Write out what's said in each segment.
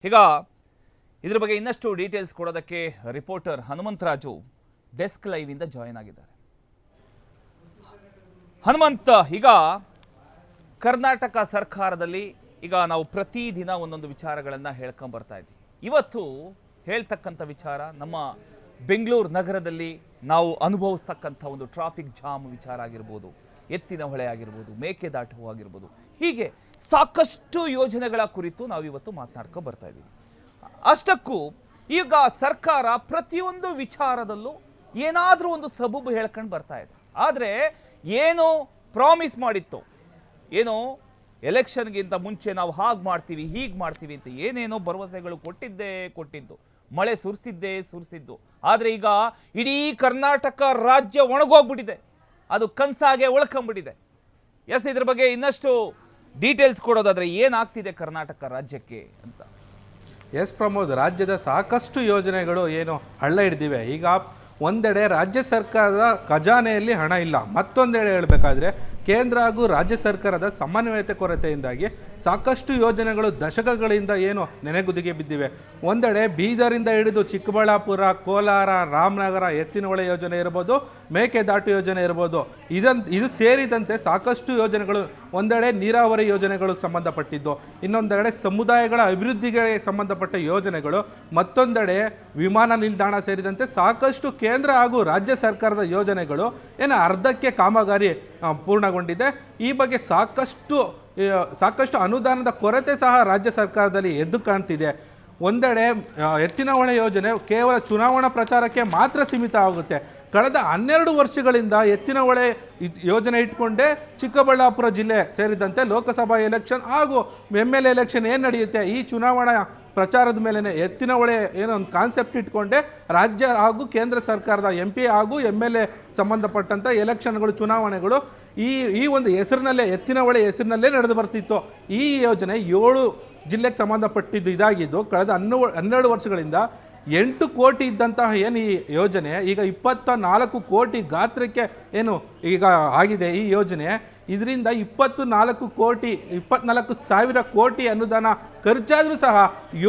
ಈಗ ಇದರ ಬಗ್ಗೆ ಇನ್ನಷ್ಟು ಡೀಟೇಲ್ಸ್ ಕೊಡೋದಕ್ಕೆ ರಿಪೋರ್ಟರ್ ಹನುಮಂತರಾಜು ಡೆಸ್ಕ್ ಲೈವ್ ಇಂದ ಜಾಯಿನ್ ಆಗಿದ್ದಾರೆ. ಹನುಮಂತ, ಈಗ ಕರ್ನಾಟಕ ಸರ್ಕಾರದಲ್ಲಿ ಈಗ ನಾವು ಪ್ರತಿದಿನ ಒಂದೊಂದು ವಿಚಾರಗಳನ್ನು ಹೇಳ್ಕೊಂಡು ಬರ್ತಾ ಇದ್ದೀವಿ. ಇವತ್ತು ಹೇಳ್ತಕ್ಕಂಥ ವಿಚಾರ ನಮ್ಮ ಬೆಂಗಳೂರು ನಗರದಲ್ಲಿ ನಾವು ಅನುಭವಿಸ್ತಕ್ಕಂಥ ಒಂದು ಟ್ರಾಫಿಕ್ ಜಾಮ್ ವಿಚಾರ ಆಗಿರ್ಬೋದು, ಎತ್ತಿನ ಹೊಳೆ ಆಗಿರ್ಬೋದು, ಮೇಕೆದಾಟು ಆಗಿರ್ಬೋದು, ಹೀಗೆ ಸಾಕಷ್ಟು ಯೋಜನೆಗಳ ಕುರಿತು ನಾವು ಇವತ್ತು ಮಾತನಾಡ್ಕೊಂಡು ಬರ್ತಾ ಇದ್ದೀವಿ. ಅಷ್ಟಕ್ಕೂ ಈಗ ಸರ್ಕಾರ ಪ್ರತಿಯೊಂದು ವಿಚಾರದಲ್ಲೂ ಏನಾದರೂ ಒಂದು ಸಬೂಬು ಹೇಳ್ಕೊಂಡು ಬರ್ತಾ ಇದೆ. ಆದರೆ ಏನು ಪ್ರಾಮಿಸ್ ಮಾಡಿತ್ತು, ಏನೋ ಎಲೆಕ್ಷನ್ಗಿಂತ ಮುಂಚೆ ನಾವು ಹಾಗೆ ಮಾಡ್ತೀವಿ ಹೀಗೆ ಮಾಡ್ತೀವಿ ಅಂತ ಏನೇನೋ ಭರವಸೆಗಳು ಕೊಟ್ಟಿದ್ದು, ಮಳೆ ಸುರಿಸಿದ್ದು. ಆದರೆ ಈಗ ಇಡೀ ಕರ್ನಾಟಕ ರಾಜ್ಯ ಒಣಗೋಗ್ಬಿಟ್ಟಿದೆ, ಅದು ಕನಸಾಗೆ ಉಳ್ಕೊಂಡ್ಬಿಟ್ಟಿದೆ. ಎಸ್, ಇದ್ರ ಬಗ್ಗೆ ಇನ್ನಷ್ಟು ಡೀಟೇಲ್ಸ್ ಕೊಡೋದಾದ್ರೆ ಏನಾಗ್ತಿದೆ ಕರ್ನಾಟಕ ರಾಜ್ಯಕ್ಕೆ ಅಂತ. ಎಸ್ ಪ್ರಮೋದ್, ರಾಜ್ಯದ ಸಾಕಷ್ಟು ಯೋಜನೆಗಳು ಏನು ಹಳ್ಳ ಹಿಡಿದಿವೆ. ಈಗ ಒಂದೆಡೆ ರಾಜ್ಯ ಸರ್ಕಾರದ ಖಜಾನೆಯಲ್ಲಿ ಹಣ ಇಲ್ಲ, ಮತ್ತೊಂದೆಡೆ ಹೇಳಬೇಕಾದ್ರೆ ಕೇಂದ್ರ ಹಾಗೂ ರಾಜ್ಯ ಸರ್ಕಾರದ ಸಮನ್ವಯತೆ ಕೊರತೆಯಿಂದಾಗಿ ಸಾಕಷ್ಟು ಯೋಜನೆಗಳು ದಶಕಗಳಿಂದ ಏನು ನೆನೆಗುದಿಗೆ ಬಿದ್ದಿವೆ. ಒಂದೆಡೆ ಬೀದರಿಂದ ಹಿಡಿದು ಚಿಕ್ಕಬಳ್ಳಾಪುರ, ಕೋಲಾರ, ರಾಮನಗರ ಎತ್ತಿನಹೊಳೆ ಯೋಜನೆ ಇರ್ಬೋದು, ಮೇಕೆದಾಟು ಯೋಜನೆ ಇರ್ಬೋದು, ಇದು ಸೇರಿದಂತೆ ಸಾಕಷ್ಟು ಯೋಜನೆಗಳು ಒಂದೆಡೆ ನೀರಾವರಿ ಯೋಜನೆಗಳು ಸಂಬಂಧಪಟ್ಟಿದ್ದು, ಇನ್ನೊಂದೆಡೆ ಸಮುದಾಯಗಳ ಅಭಿವೃದ್ಧಿಗೆ ಸಂಬಂಧಪಟ್ಟ ಯೋಜನೆಗಳು, ಮತ್ತೊಂದೆಡೆ ವಿಮಾನ ನಿಲ್ದಾಣ ಸೇರಿದಂತೆ ಸಾಕಷ್ಟು ಕೇಂದ್ರ ಹಾಗೂ ರಾಜ್ಯ ಸರ್ಕಾರದ ಯೋಜನೆಗಳು ಏನು ಅರ್ಧಕ್ಕೆ ಕಾಮಗಾರಿ ಪೂರ್ಣಗೊಂಡಿದೆ. ಈ ಬಗ್ಗೆ ಸಾಕಷ್ಟು ಅನುದಾನದ ಕೊರತೆ ಸಹ ರಾಜ್ಯ ಸರ್ಕಾರದಲ್ಲಿ ಎದ್ದು ಕಾಣ್ತಿದೆ. ಒಂದೆಡೆ ಎತ್ತಿನಹೊಳೆ ಯೋಜನೆ ಕೇವಲ ಚುನಾವಣಾ ಪ್ರಚಾರಕ್ಕೆ ಮಾತ್ರ ಸೀಮಿತ ಆಗುತ್ತೆ. ಕಳೆದ 12 ವರ್ಷಗಳಿಂದ ಎತ್ತಿನಹೊಳೆ ಯೋಜನೆ ಇಟ್ಕೊಂಡೇ ಚಿಕ್ಕಬಳ್ಳಾಪುರ ಜಿಲ್ಲೆ ಸೇರಿದಂತೆ ಲೋಕಸಭಾ ಎಲೆಕ್ಷನ್ ಹಾಗೂ MLA ಎಲೆಕ್ಷನ್ ಏನು ನಡೆಯುತ್ತೆ, ಈ ಚುನಾವಣಾ ಪ್ರಚಾರದ ಮೇಲೆ ಎತ್ತಿನಹೊಳೆ ಏನೋ ಒಂದು ಕಾನ್ಸೆಪ್ಟ್ ಇಟ್ಕೊಂಡೆ ರಾಜ್ಯ ಹಾಗೂ ಕೇಂದ್ರ ಸರ್ಕಾರದ MP ಹಾಗೂ MLA ಸಂಬಂಧಪಟ್ಟಂಥ ಎಲೆಕ್ಷನ್ಗಳು, ಚುನಾವಣೆಗಳು ಈ ಒಂದು ಹೆಸರಿನಲ್ಲೇ, ಎತ್ತಿನಹೊಳೆ ಹೆಸರಿನಲ್ಲೇ ನಡೆದು ಬರ್ತಿತ್ತು. ಈ ಯೋಜನೆ 7 ಜಿಲ್ಲೆಗೆ ಸಂಬಂಧಪಟ್ಟಿದ್ದು ಇದಾಗಿದ್ದು, ಕಳೆದ 12 ವರ್ಷಗಳಿಂದ 8 ಕೋಟಿ ಇದ್ದಂತಹ ಏನು ಈ ಯೋಜನೆ ಈಗ 24 ಕೋಟಿ ಗಾತ್ರಕ್ಕೆ ಏನು ಈಗ ಆಗಿದೆ ಈ ಯೋಜನೆ. ಇದರಿಂದ 24 ಸಾವಿರ ಕೋಟಿ ಅನುದಾನ ಖರ್ಚಾದರೂ ಸಹ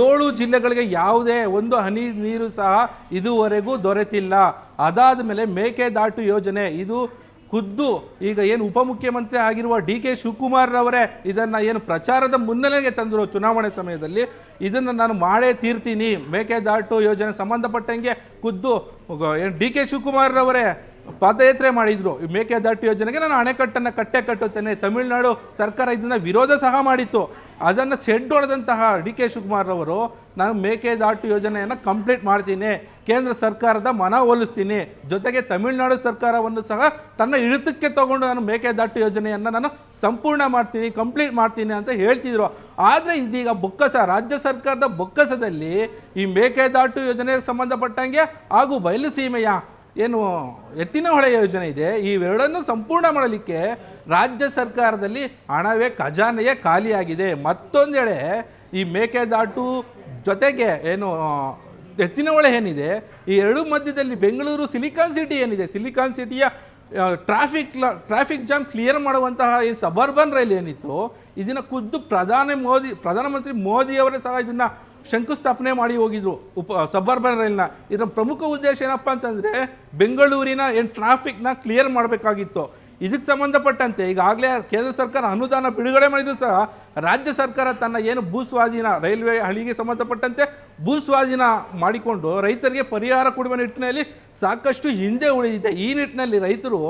7 ಜಿಲ್ಲೆಗಳಿಗೆ ಯಾವುದೇ ಒಂದು ಹನಿ ನೀರು ಸಹ ಇದುವರೆಗೂ ದೊರೆತಿಲ್ಲ. ಅದಾದ ಮೇಲೆ ಮೇಕೆದಾಟು ಯೋಜನೆ, ಇದು ಖುದ್ದು ಈಗ ಏನು ಉಪಮುಖ್ಯಮಂತ್ರಿ ಆಗಿರುವ DK ಶಿವಕುಮಾರ್ ರವರೇ ಇದನ್ನು ಏನು ಪ್ರಚಾರದ ಮುನ್ನೆಲೆಗೆ ತಂದರು ಚುನಾವಣೆ ಸಮಯದಲ್ಲಿ, ಇದನ್ನು ನಾನು ಮಾಡೇ ತೀರ್ತೀನಿ. ಮೇಕೆದಾಟು ಯೋಜನೆ ಸಂಬಂಧಪಟ್ಟಂಗೆ ಖುದ್ದು ಏನು DK ಶಿವಕುಮಾರ್ ರವರೇ ಪಾದಯಾತ್ರೆ ಮಾಡಿದ್ರು. ಈ ಮೇಕೆದಾಟು ಯೋಜನೆಗೆ ನಾನು ಅಣೆಕಟ್ಟನ್ನು ಕಟ್ಟುತ್ತೇನೆ. ತಮಿಳುನಾಡು ಸರ್ಕಾರ ಇದನ್ನು ವಿರೋಧ ಸಹ ಮಾಡಿತ್ತು. ಅದನ್ನು ಸೆಡ್ ಹೊಡೆದಂತಹ DK ಶಿವಕುಮಾರ್ ಅವರು, ನಾನು ಮೇಕೆದಾಟು ಯೋಜನೆಯನ್ನು ಕಂಪ್ಲೀಟ್ ಮಾಡ್ತೀನಿ, ಕೇಂದ್ರ ಸರ್ಕಾರದ ಮನವೊಲಿಸ್ತೀನಿ, ಜೊತೆಗೆ ತಮಿಳುನಾಡು ಸರ್ಕಾರವನ್ನು ಸಹ ತನ್ನ ಹಿಡಿತಕ್ಕೆ ತಗೊಂಡು ನಾನು ಮೇಕೆದಾಟು ಯೋಜನೆಯನ್ನು ನಾನು ಸಂಪೂರ್ಣ ಮಾಡ್ತೀನಿ, ಕಂಪ್ಲೀಟ್ ಮಾಡ್ತೀನಿ ಅಂತ ಹೇಳ್ತಿದ್ರು. ಆದರೆ ಇದೀಗ ಬೊಕ್ಕಸ, ರಾಜ್ಯ ಸರ್ಕಾರದ ಬೊಕ್ಕಸದಲ್ಲಿ ಈ ಮೇಕೆದಾಟು ಯೋಜನೆಗೆ ಸಂಬಂಧಪಟ್ಟಂಗೆ ಹಾಗೂ ಬಯಲು ಸೀಮೆಯ ಏನು ಎತ್ತಿನಹೊಳೆ ಯೋಜನೆ ಇದೆ, ಇವೆರಡನ್ನು ಸಂಪೂರ್ಣ ಮಾಡಲಿಕ್ಕೆ ರಾಜ್ಯ ಸರ್ಕಾರದಲ್ಲಿ ಹಣವೇ, ಖಜಾನೆಯೇ ಖಾಲಿಯಾಗಿದೆ. ಮತ್ತೊಂದೆಡೆ ಈ ಮೇಕೆದಾಟು ಜೊತೆಗೆ ಏನು ಎತ್ತಿನಹೊಳೆ ಏನಿದೆ, ಈ ಎರಡು ಮಧ್ಯದಲ್ಲಿ ಬೆಂಗಳೂರು ಸಿಲಿಕಾನ್ ಸಿಟಿ ಏನಿದೆ, ಸಿಲಿಕಾನ್ ಸಿಟಿಯ ಟ್ರಾಫಿಕ್ ಜಾಮ್ ಕ್ಲಿಯರ್ ಮಾಡುವಂತಹ ಏನು ಸಬರ್ಬನ್ ರೈಲ್ ಏನಿತ್ತು, ಇದನ್ನು ಖುದ್ದು ಪ್ರಧಾನಮಂತ್ರಿ ಮೋದಿಯವರೇ ಸಹ ಇದನ್ನು ಶಂಕುಸ್ಥಾಪನೆ ಮಾಡಿ ಹೋಗಿದ್ರು. ಸಬರ್ಬನ್ ರೈಲ್ನ ಇದರ ಪ್ರಮುಖ ಉದ್ದೇಶ ಏನಪ್ಪ ಅಂತಂದರೆ ಬೆಂಗಳೂರಿನ ಏನು ಟ್ರಾಫಿಕ್ನ ಕ್ಲಿಯರ್ ಮಾಡಬೇಕಾಗಿತ್ತು. ಇದಕ್ಕೆ ಸಂಬಂಧಪಟ್ಟಂತೆ ಈಗಾಗಲೇ ಕೇಂದ್ರ ಸರ್ಕಾರ ಅನುದಾನ ಬಿಡುಗಡೆ ಮಾಡಿದ್ರು ಸಹ ರಾಜ್ಯ ಸರ್ಕಾರ ತನ್ನ ಏನು ಭೂಸ್ವಾಧೀನ, ರೈಲ್ವೆ ಹಳಿಗೆ ಸಂಬಂಧಪಟ್ಟಂತೆ ಭೂಸ್ವಾಧೀನ ಮಾಡಿಕೊಂಡು ರೈತರಿಗೆ ಪರಿಹಾರ ಕೊಡುವ ನಿಟ್ಟಿನಲ್ಲಿ ಸಾಕಷ್ಟು ಹಿಂದೆ ಉಳಿದಿದೆ. ಈ ನಿಟ್ಟಿನಲ್ಲಿ ರೈತರು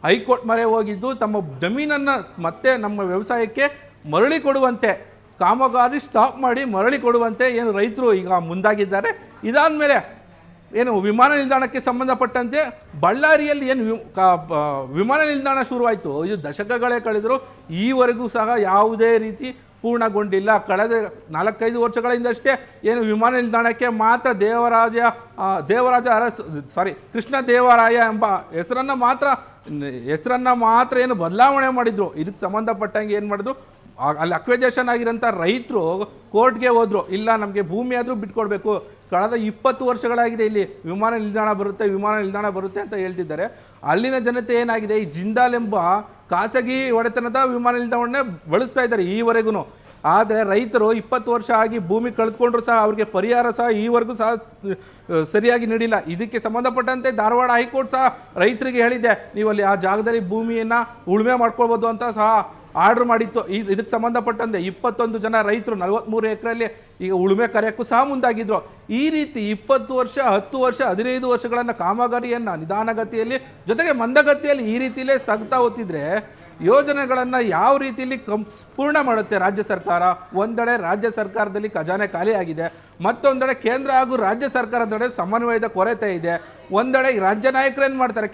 ಹೈಕೋರ್ಟ್ ಮೊರೆ ಹೋಗಿದ್ದು ತಮ್ಮ ಜಮೀನನ್ನು ಮತ್ತೆ ನಮ್ಮ ವ್ಯವಸಾಯಕ್ಕೆ ಮರಳಿ ಕೊಡುವಂತೆ, ಕಾಮಗಾರಿ ಸ್ಟಾಪ್ ಮಾಡಿ ಮರಳಿ ಕೊಡುವಂತೆ ಏನು ರೈತರು ಈಗ ಮುಂದಾಗಿದ್ದಾರೆ. ಇದಾದ ಮೇಲೆ ಏನು ವಿಮಾನ ನಿಲ್ದಾಣಕ್ಕೆ ಸಂಬಂಧಪಟ್ಟಂತೆ ಬಳ್ಳಾರಿಯಲ್ಲಿ ಏನು ವಿಮಾನ ನಿಲ್ದಾಣ ಶುರುವಾಯಿತು, ಇದು ದಶಕಗಳೇ ಕಳೆದರೂ ಈವರೆಗೂ ಸಹ ಯಾವುದೇ ರೀತಿ ಪೂರ್ಣಗೊಂಡಿಲ್ಲ. ಕಳೆದ 4-5 ವರ್ಷಗಳಿಂದಷ್ಟೇ ಏನು ವಿಮಾನ ನಿಲ್ದಾಣಕ್ಕೆ ಮಾತ್ರ ಕೃಷ್ಣ ದೇವರಾಯ ಎಂಬ ಹೆಸರನ್ನು ಮಾತ್ರ ಏನು ಬದಲಾವಣೆ ಮಾಡಿದ್ರು. ಇದಕ್ಕೆ ಸಂಬಂಧಪಟ್ಟಂಗೆ ಏನು ಮಾಡಿದ್ರು, ಅಲ್ಲಿ ಅಕ್ವಿಜೇಷನ್ ಆಗಿರೋಂಥ ರೈತರು ಕೋರ್ಟ್ಗೆ ಹೋದ್ರು, ಇಲ್ಲ ನಮಗೆ ಭೂಮಿ ಆದರೂ ಬಿಟ್ಕೊಡ್ಬೇಕು, ಕಳೆದ 20 ವರ್ಷಗಳಾಗಿದೆ ಇಲ್ಲಿ ವಿಮಾನ ನಿಲ್ದಾಣ ಬರುತ್ತೆ ಅಂತ ಹೇಳ್ತಿದ್ದಾರೆ. ಅಲ್ಲಿನ ಜನತೆ ಏನಾಗಿದೆ, ಈ ಜಿಂದಾಲ್ ಎಂಬ ಖಾಸಗಿ ಒಡೆತನದ ವಿಮಾನ ನಿಲ್ದಾಣವನ್ನೇ ಬಳಸ್ತಾ ಇದ್ದಾರೆ ಈವರೆಗೂ. ಆದರೆ ರೈತರು 20 ವರ್ಷ ಆಗಿ ಭೂಮಿ ಕಳೆದುಕೊಂಡ್ರು ಸಹ ಅವ್ರಿಗೆ ಪರಿಹಾರ ಸಹ ಈವರೆಗೂ ಸಹ ಸರಿಯಾಗಿ ನೀಡಿಲ್ಲ. ಇದಕ್ಕೆ ಸಂಬಂಧಪಟ್ಟಂತೆ ಧಾರವಾಡ ಹೈಕೋರ್ಟ್ ಸಹ ರೈತರಿಗೆ ಹೇಳಿದೆ, ನೀವು ಅಲ್ಲಿ ಆ ಜಾಗದಲ್ಲಿ ಭೂಮಿಯನ್ನು ಉಳುಮೆ ಮಾಡ್ಕೊಳ್ಬೋದು ಅಂತ ಸಹ ಆರ್ಡರ್ ಮಾಡಿತ್ತು. ಇದಕ್ಕೆ ಸಂಬಂಧಪಟ್ಟಂತೆ 21 ಜನ ರೈತರು 43 ಎಕರೆಯಲ್ಲಿ ಈಗ ಉಳುಮೆ ಕಾರ್ಯಕ್ಕೂ ಸಹ ಮುಂದಾಗಿದ್ರು. ಈ ರೀತಿ 20 ವರ್ಷ 10 ವರ್ಷ 15 ವರ್ಷಗಳನ್ನು ಕಾಮಗಾರಿಯನ್ನು ನಿಧಾನಗತಿಯಲ್ಲಿ ಜೊತೆಗೆ ಮಂದಗತಿಯಲ್ಲಿ ಈ ರೀತಿಯಲ್ಲೇ ಸಾಗ್ತಾ ಹೋಗ್ತಿದ್ರೆ ಯೋಜನೆಗಳನ್ನು ಯಾವ ರೀತಿಯಲ್ಲಿ ಪೂರ್ಣ ಮಾಡುತ್ತೆ ರಾಜ್ಯ ಸರ್ಕಾರ? ಒಂದೆಡೆ ರಾಜ್ಯ ಸರ್ಕಾರದಲ್ಲಿ ಖಜಾನೆ ಖಾಲಿಯಾಗಿದೆ, ಮತ್ತೊಂದೆಡೆ ಕೇಂದ್ರ ಹಾಗೂ ರಾಜ್ಯ ಸರ್ಕಾರದ ನಡುವೆ ಸಮನ್ವಯದ ಕೊರತೆ ಇದೆ. ಒಂದೆಡೆ ರಾಜ್ಯ ನಾಯಕರು ಏನು ಮಾಡ್ತಾರೆ,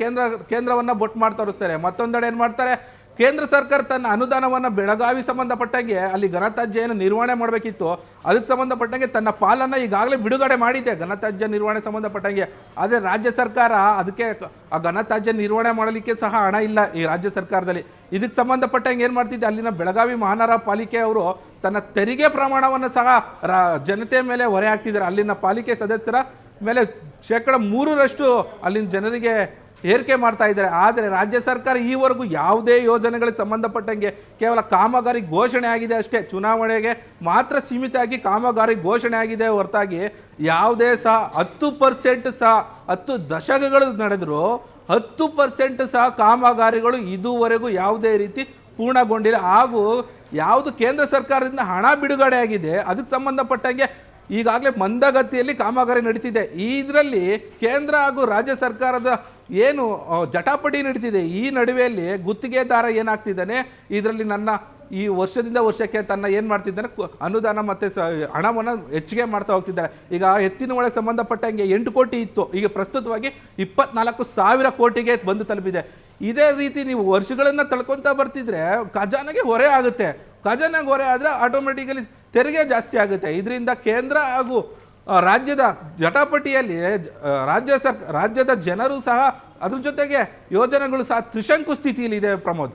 ಕೇಂದ್ರವನ್ನು ಬೊಟ್ಟು ಮಾಡಿ ತೋರಿಸ್ತಾರೆ, ಮತ್ತೊಂದೆಡೆ ಏನು ಮಾಡ್ತಾರೆ, ಕೇಂದ್ರ ಸರ್ಕಾರ ತನ್ನ ಅನುದಾನವನ್ನು ಬೆಳಗಾವಿ ಸಂಬಂಧಪಟ್ಟಂಗೆ ಅಲ್ಲಿ ಘನತ್ಯಾಜ್ಯ ಏನು ನಿರ್ವಹಣೆ ಮಾಡಬೇಕಿತ್ತು ಅದಕ್ಕೆ ಸಂಬಂಧಪಟ್ಟಂಗೆ ತನ್ನ ಪಾಲನ್ನು ಈಗಾಗಲೇ ಬಿಡುಗಡೆ ಮಾಡಿದೆ ಘನತ್ಯಾಜ್ಯ ನಿರ್ವಹಣೆ ಸಂಬಂಧಪಟ್ಟಂಗೆ. ಆದರೆ ರಾಜ್ಯ ಸರ್ಕಾರ ಅದಕ್ಕೆ ಆ ಘನತ್ಯಾಜ್ಯ ನಿರ್ವಹಣೆ ಮಾಡಲಿಕ್ಕೆ ಸಹ ಹಣ ಇಲ್ಲ ಈ ರಾಜ್ಯ ಸರ್ಕಾರದಲ್ಲಿ. ಇದಕ್ಕೆ ಸಂಬಂಧಪಟ್ಟಂಗೆ ಏನು ಮಾಡ್ತಿದ್ದೆ, ಅಲ್ಲಿನ ಬೆಳಗಾವಿ ಮಹಾನಗರ ಪಾಲಿಕೆ ಅವರು ತನ್ನ ತೆರಿಗೆ ಪ್ರಮಾಣವನ್ನು ಸಹ ಜನತೆ ಮೇಲೆ ಹೊರೆ ಹಾಕ್ತಿದ್ದಾರೆ. ಅಲ್ಲಿನ ಪಾಲಿಕೆ ಸದಸ್ಯರ ಮೇಲೆ 3% ಅಲ್ಲಿನ ಜನರಿಗೆ ಏರಿಕೆ ಮಾಡ್ತಾ ಇದ್ದಾರೆ. ಆದರೆ ರಾಜ್ಯ ಸರ್ಕಾರ ಈವರೆಗೂ ಯಾವುದೇ ಯೋಜನೆಗಳಿಗೆ ಸಂಬಂಧಪಟ್ಟಂಗೆ ಕೇವಲ ಕಾಮಗಾರಿ ಘೋಷಣೆ ಆಗಿದೆ ಅಷ್ಟೇ, ಚುನಾವಣೆಗೆ ಮಾತ್ರ ಸೀಮಿತ ಆಗಿ ಕಾಮಗಾರಿ ಘೋಷಣೆ ಆಗಿದೆ ಹೊರತಾಗಿ ಯಾವುದೇ ಸಹ 10% ಸಹ 10 ದಶಕಗಳು ನಡೆದರೂ 10% ಸಹ ಕಾಮಗಾರಿಗಳು ಇದುವರೆಗೂ ಯಾವುದೇ ರೀತಿ ಪೂರ್ಣಗೊಂಡಿಲ್ಲ. ಹಾಗೂ ಯಾವುದು ಕೇಂದ್ರ ಸರ್ಕಾರದಿಂದ ಹಣ ಬಿಡುಗಡೆ ಆಗಿದೆ ಅದಕ್ಕೆ ಸಂಬಂಧಪಟ್ಟಂಗೆ ಈಗಾಗಲೇ ಮಂದಗತಿಯಲ್ಲಿ ಕಾಮಗಾರಿ ನಡೀತಿದೆ. ಇದರಲ್ಲಿ ಕೇಂದ್ರ ಹಾಗೂ ರಾಜ್ಯ ಸರ್ಕಾರದ ಏನು ಜಟಾಪಟಿ ನಡೀತಿದೆ, ಈ ನಡುವೆಯಲ್ಲಿ ಗುತ್ತಿಗೆದಾರ ಏನಾಗ್ತಿದ್ದಾನೆ, ಇದರಲ್ಲಿ ನನ್ನ ಈ ವರ್ಷದಿಂದ ವರ್ಷಕ್ಕೆ ತನ್ನ ಏನು ಮಾಡ್ತಿದ್ದಾನೆ ಅನುದಾನ ಮತ್ತು ಹಣವನ್ನು ಹೆಚ್ಚಿಗೆ ಮಾಡ್ತಾ ಹೋಗ್ತಿದ್ದಾರೆ. ಈಗ ಎತ್ತಿನ ಒಳಗೆ ಸಂಬಂಧಪಟ್ಟಂಗೆ 8 ಕೋಟಿ ಇತ್ತು, ಈಗ ಪ್ರಸ್ತುತವಾಗಿ 24,000 ಕೋಟಿಗೆ ಬಂದು ತಲುಪಿದೆ. ಇದೇ ರೀತಿ ನೀವು ವರ್ಷಗಳನ್ನು ತಳ್ಕೊತಾ ಬರ್ತಿದ್ರೆ ಖಜಾನೆಗೆ ಹೊರೆ ಆಗುತ್ತೆ. ಖಜಾನೆಗೆ ಹೊರೆ ಆದರೆ ಆಟೋಮೆಟಿಕಲಿ ತೆರಿಗೆ ಜಾಸ್ತಿ ಆಗುತ್ತೆ. ಇದರಿಂದ ಕೇಂದ್ರ ಹಾಗೂ ರಾಜ್ಯದ ಜಟಾಪಟಿಯಲ್ಲಿ ರಾಜ್ಯದ ಜನರು ಸಹ ಅದ್ರ ಜೊತೆಗೆ ಯೋಜನೆಗಳು ಸಹ ತ್ರಿಶಂಕು ಸ್ಥಿತಿಯಲ್ಲಿ ಇದೆ ಪ್ರಮೋದ್.